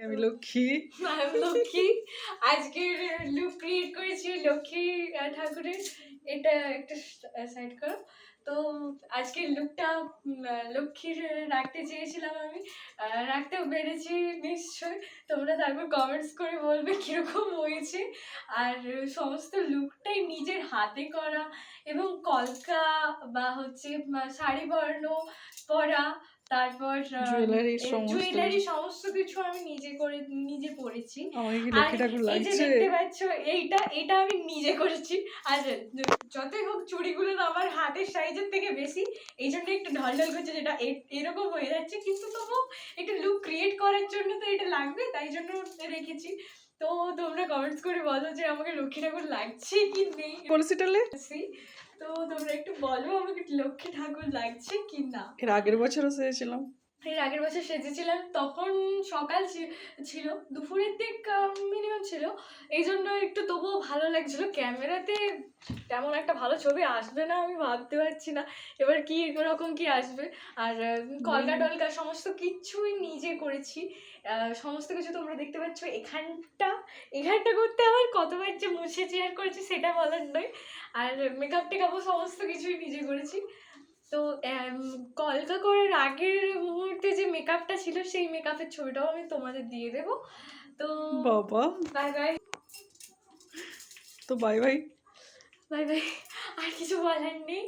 আমি লক্ষ্মী। আমি লক্ষ্মী। আজকের লুক ক্রিয়েট করেছি লক্ষ্মী ঠাকুরের। এটা একটা সাইড করো। তো আজকের লুকটা লক্ষ্মীর রাখতে চেয়েছিলাম আমি, রাখতেও পেরেছি নিশ্চয়। তোমরা তারপর কমেন্টস করে বলবে কিরকম হয়েছে। আর সমস্ত লুকটাই নিজের হাতে করা, এবং কলকা বা হচ্ছে শাড়ি পরা, তারপর জুয়েলারি সমস্ত কিছু আমি নিজে পরেছি। আর এই যে দেখতে পাচ্ছ এইটা আমি নিজে করেছি। আর যতই হোক চুড়িগুলো আমার হাতের সাইজের থেকে বেশি, এই জন্য একটু ঢলঢল করছে, যেটা এরকম হয়ে যাচ্ছে, কিন্তু তবু একটু লুক ক্রিয়েট করার জন্য তো এটা লাগবে, তাই জন্য রেখেছি। তো তোমরা কমেন্টস করে বলো যে আমাকে লক্ষ্মী ঠাকুর লাগছে কি নেই। তো তোমরা একটু বলো আমাকে লক্ষ্মী ঠাকুর লাগছে কি না। এর আগের বছরও সেজেছিলাম। এর আগের বছর সেজেছিলাম, তখন সকাল ছিল, দুপুরের দিক মিনিমাম ছিল, এই জন্য একটু তবুও ভালো লাগছিল। ক্যামেরাতে তেমন একটা ভালো ছবি আসবে না আমি ভাবতে পারছি না এবার কি রকম কি আসবে। আর কলকা টলকা সমস্ত কিছুই নিজে করেছি, সমস্ত কিছু তোমরা দেখতে পাচ্ছ। এখানটা করতে আমার কতবার যে মুছেছি আর করেছি সেটা বলার নয়। আর মেকআপ টেকআপও সমস্ত কিছুই নিজে করেছি। তো কলকা করার আগের মুহূর্তে যে মেকআপটা ছিল সেই মেকআপের ছবিটাও আমি তোমাদের দিয়ে দেবো। তো বাবা বাই বাই। তো বাই বাই বাই বাই, আর কিছু বলার নেই।